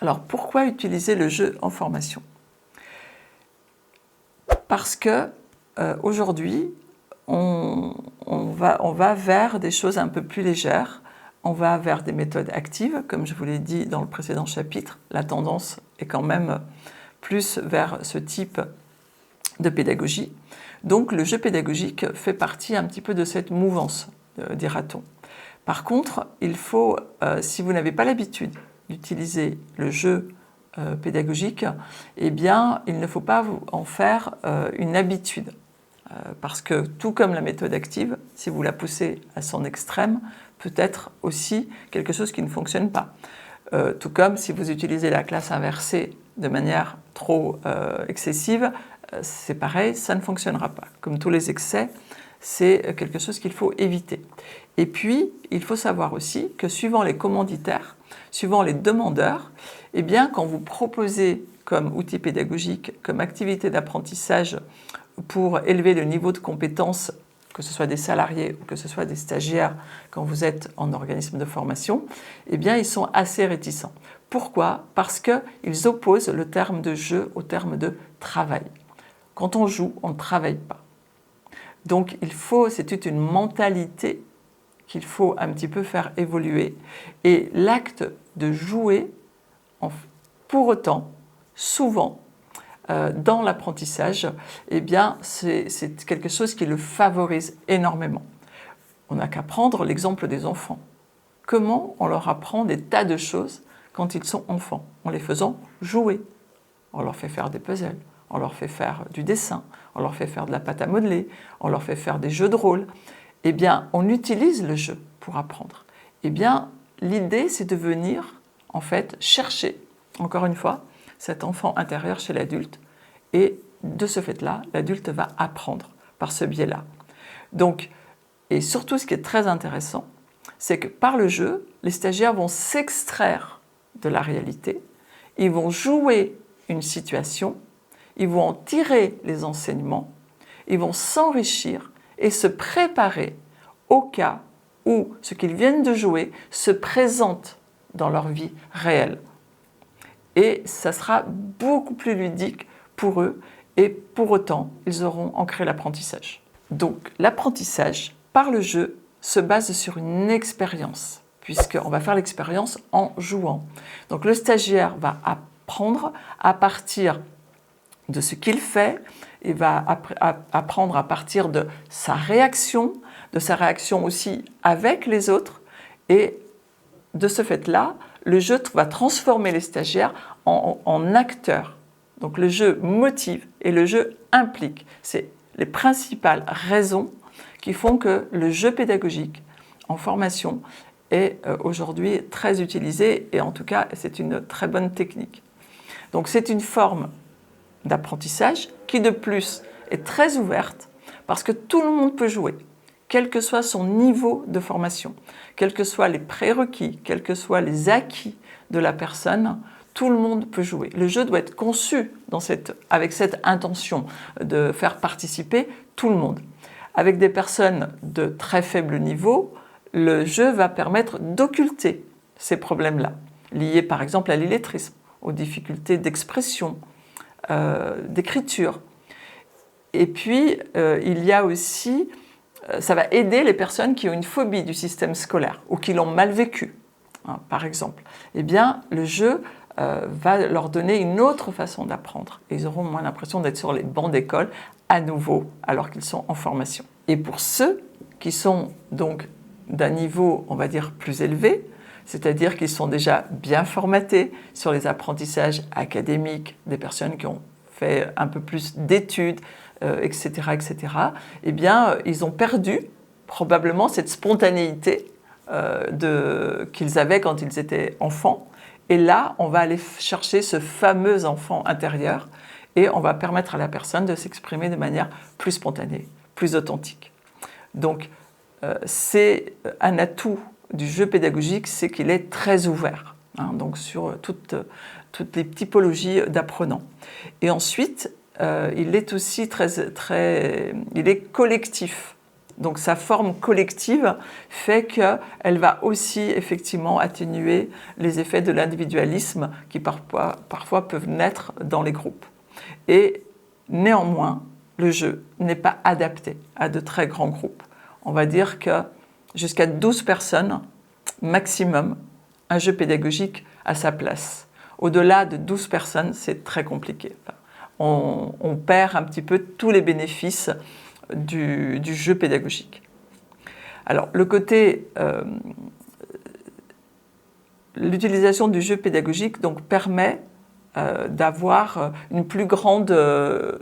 Alors, pourquoi utiliser le jeu en formation? Parce que aujourd'hui, on va vers des choses un peu plus légères, on va vers des méthodes actives, comme je vous l'ai dit dans le précédent chapitre, la tendance est quand même plus vers ce type de pédagogie. Donc le jeu pédagogique fait partie un petit peu de cette mouvance, dira-t-on. Par contre, il faut, si vous n'avez pas l'habitude d'utiliser le jeu pédagogique, eh bien, il ne faut pas en faire une habitude. Parce que tout comme la méthode active, si vous la poussez à son extrême, peut être aussi quelque chose qui ne fonctionne pas. Tout comme si vous utilisez la classe inversée de manière trop excessive, c'est pareil, ça ne fonctionnera pas. Comme tous les excès, c'est quelque chose qu'il faut éviter. Et puis, il faut savoir aussi que suivant les commanditaires, suivant les demandeurs, eh bien, quand vous proposez comme outil pédagogique, comme activité d'apprentissage pour élever le niveau de compétence, que ce soit des salariés ou que ce soit des stagiaires quand vous êtes en organisme de formation, eh bien, ils sont assez réticents. Pourquoi? Parce qu'ils opposent le terme de jeu au terme de travail. Quand on joue, on ne travaille pas. Donc, c'est toute une mentalité qu'il faut un petit peu faire évoluer. Et l'acte de jouer, pour autant, souvent, dans l'apprentissage, eh bien, c'est quelque chose qui le favorise énormément. On n'a qu'à prendre l'exemple des enfants. Comment on leur apprend des tas de choses quand ils sont enfants? En les faisant jouer. On leur fait faire des puzzles, on leur fait faire du dessin, on leur fait faire de la pâte à modeler, on leur fait faire des jeux de rôle. Eh bien, on utilise le jeu pour apprendre. Eh bien, l'idée, c'est de venir, en fait, chercher, encore une fois, cet enfant intérieur chez l'adulte. Et de ce fait-là, l'adulte va apprendre par ce biais-là. Donc, et surtout, ce qui est très intéressant, c'est que par le jeu, les stagiaires vont s'extraire de la réalité, ils vont jouer une situation, ils vont en tirer les enseignements, ils vont s'enrichir et se préparer au cas où ce qu'ils viennent de jouer se présente dans leur vie réelle. Et ça sera beaucoup plus ludique pour eux et pour autant, ils auront ancré l'apprentissage. Donc l'apprentissage par le jeu se base sur une expérience, puisqu'on va faire l'expérience en jouant. Donc le stagiaire va apprendre à partir de ce qu'il fait, il va apprendre à partir de sa réaction aussi avec les autres, et de ce fait-là, le jeu va transformer les stagiaires en acteurs. Donc le jeu motive et le jeu implique. C'est les principales raisons qui font que le jeu pédagogique en formation est aujourd'hui très utilisé, et en tout cas c'est une très bonne technique. Donc c'est une forme d'apprentissage qui de plus est très ouverte parce que tout le monde peut jouer, quel que soit son niveau de formation, quels que soient les prérequis, quels que soient les acquis de la personne, tout le monde peut jouer. Le jeu doit être conçu avec cette intention de faire participer tout le monde. Avec des personnes de très faible niveau, le jeu va permettre d'occulter ces problèmes-là, liés par exemple à l'illettrisme, aux difficultés d'expression, d'écriture. Et puis, il y a aussi, ça va aider les personnes qui ont une phobie du système scolaire ou qui l'ont mal vécu, hein, par exemple. Eh bien, le jeu va leur donner une autre façon d'apprendre. Et ils auront moins l'impression d'être sur les bancs d'école à nouveau, alors qu'ils sont en formation. Et pour ceux qui sont donc d'un niveau, on va dire, plus élevé, c'est-à-dire qu'ils sont déjà bien formatés sur les apprentissages académiques, des personnes qui ont fait un peu plus d'études, etc., eh bien, ils ont perdu probablement cette spontanéité qu'ils avaient quand ils étaient enfants. Et là, on va aller chercher ce fameux enfant intérieur et on va permettre à la personne de s'exprimer de manière plus spontanée, plus authentique. Donc, c'est un atout du jeu pédagogique, c'est qu'il est très ouvert, hein, donc sur toutes les typologies d'apprenants. Et ensuite, il est aussi il est collectif. Donc sa forme collective fait qu'elle va aussi effectivement atténuer les effets de l'individualisme qui parfois peuvent naître dans les groupes. Et néanmoins, le jeu n'est pas adapté à de très grands groupes. On va dire que jusqu'à 12 personnes maximum, un jeu pédagogique a sa place. Au-delà de 12 personnes, c'est très compliqué. On perd un petit peu tous les bénéfices du jeu pédagogique. Alors, le côté... l'utilisation du jeu pédagogique donc, permet d'avoir une plus grande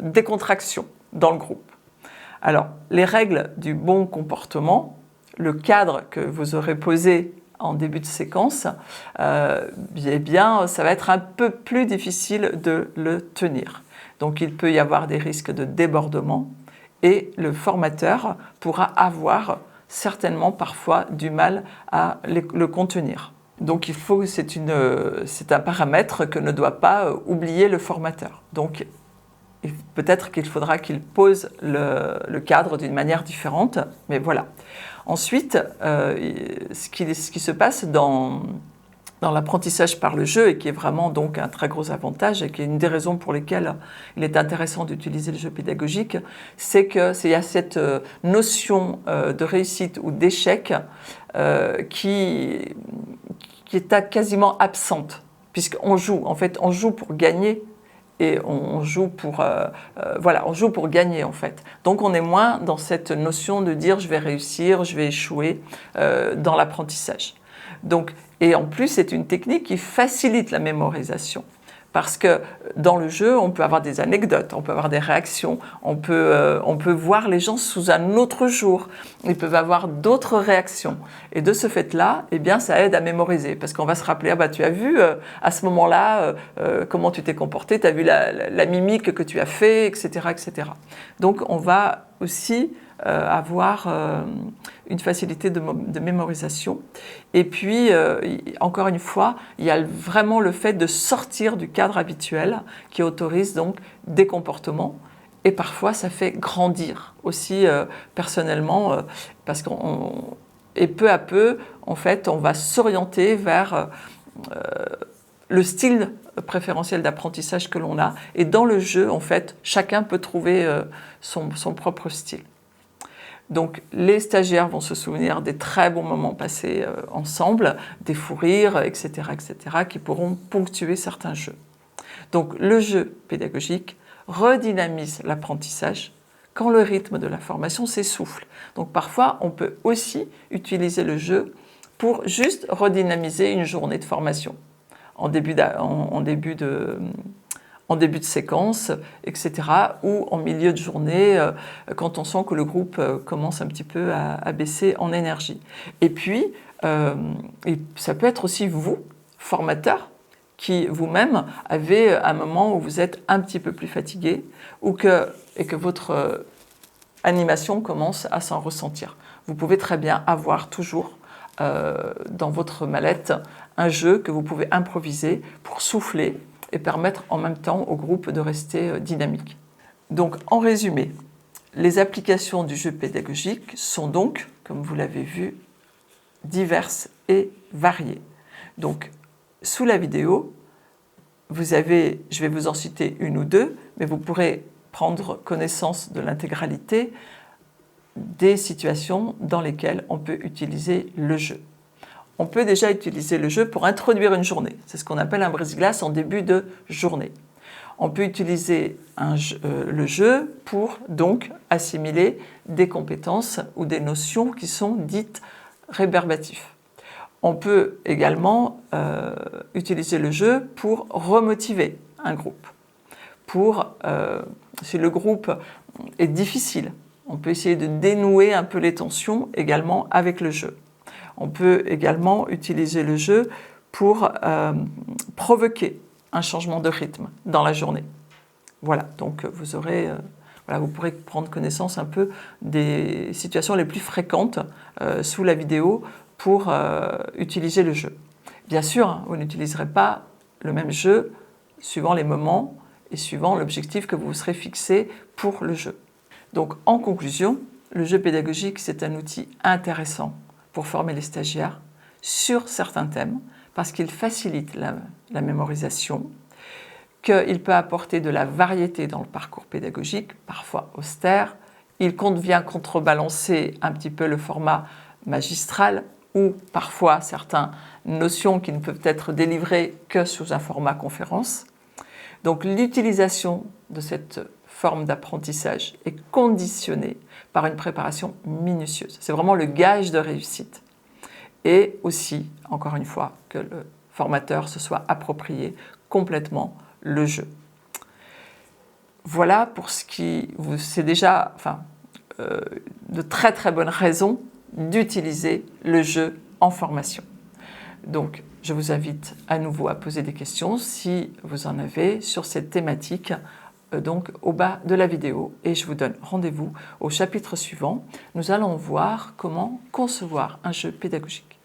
décontraction dans le groupe. Alors, les règles du bon comportement, le cadre que vous aurez posé en début de séquence, eh bien, ça va être un peu plus difficile de le tenir. Donc, il peut y avoir des risques de débordement et le formateur pourra avoir certainement parfois du mal à le contenir. Donc, c'est un paramètre que ne doit pas oublier le formateur. Donc, peut-être qu'il faudra qu'il pose le cadre d'une manière différente, mais voilà. Ensuite, ce qui se passe dans l'apprentissage par le jeu, et qui est vraiment donc un très gros avantage, et qui est une des raisons pour lesquelles il est intéressant d'utiliser le jeu pédagogique, c'est qu'il y a cette notion de réussite ou d'échec qui est quasiment absente, puisqu'on joue. En fait, on joue pour gagner. Et on joue pour gagner en fait. Donc on est moins dans cette notion de dire je vais réussir, je vais échouer dans l'apprentissage. Donc, et en plus c'est une technique qui facilite la mémorisation. Parce que dans le jeu, on peut avoir des anecdotes, on peut avoir des réactions, on peut voir les gens sous un autre jour, ils peuvent avoir d'autres réactions. Et de ce fait-là, eh bien, ça aide à mémoriser, parce qu'on va se rappeler, ah bah, tu as vu à ce moment-là comment tu t'es comporté, tu as vu la mimique que tu as fait, etc., etc. Donc on va aussi avoir une facilité de mémorisation. Et puis, encore une fois, il y a vraiment le fait de sortir du cadre habituel qui autorise donc des comportements. Et parfois, ça fait grandir aussi personnellement, parce et peu à peu, en fait, on va s'orienter vers le style préférentiel d'apprentissage que l'on a. Et dans le jeu, en fait, chacun peut trouver son propre style. Donc les stagiaires vont se souvenir des très bons moments passés ensemble, des fous rires, etc., qui pourront ponctuer certains jeux. Donc le jeu pédagogique redynamise l'apprentissage quand le rythme de la formation s'essouffle. Donc parfois, on peut aussi utiliser le jeu pour juste redynamiser une journée de formation en début de séquence, etc., ou en milieu de journée, quand on sent que le groupe commence un petit peu à baisser en énergie. Et puis, ça peut être aussi vous, formateur, qui vous-même avez un moment où vous êtes un petit peu plus fatigué et que votre animation commence à s'en ressentir. Vous pouvez très bien avoir toujours dans votre mallette un jeu que vous pouvez improviser pour souffler et permettre en même temps au groupe de rester dynamique. Donc en résumé, les applications du jeu pédagogique sont donc, comme vous l'avez vu, diverses et variées. Donc sous la vidéo, je vais vous en citer une ou deux, mais vous pourrez prendre connaissance de l'intégralité des situations dans lesquelles on peut utiliser le jeu. On peut déjà utiliser le jeu pour introduire une journée. C'est ce qu'on appelle un brise-glace en début de journée. On peut utiliser le jeu pour donc assimiler des compétences ou des notions qui sont dites réverbatives. On peut également utiliser le jeu pour remotiver un groupe. Si le groupe est difficile, on peut essayer de dénouer un peu les tensions également avec le jeu. On peut également utiliser le jeu pour provoquer un changement de rythme dans la journée. Voilà, donc vous pourrez prendre connaissance un peu des situations les plus fréquentes sous la vidéo pour utiliser le jeu. Bien sûr, vous n'utiliserez pas le même jeu suivant les moments et suivant l'objectif que vous vous serez fixé pour le jeu. Donc en conclusion, le jeu pédagogique, c'est un outil intéressant pour former les stagiaires sur certains thèmes, parce qu'il facilite la mémorisation, qu'il peut apporter de la variété dans le parcours pédagogique, parfois austère. Il vient contrebalancer un petit peu le format magistral, ou parfois certaines notions qui ne peuvent être délivrées que sous un format conférence. Donc l'utilisation de cette forme d'apprentissage est conditionnée par une préparation minutieuse. C'est vraiment le gage de réussite. Et aussi, encore une fois, que le formateur se soit approprié complètement le jeu. Voilà pour ce qui c'est déjà de très très bonnes raisons d'utiliser le jeu en formation. Donc, je vous invite à nouveau à poser des questions si vous en avez sur cette thématique donc au bas de la vidéo, et je vous donne rendez-vous au chapitre suivant. Nous allons voir comment concevoir un jeu pédagogique.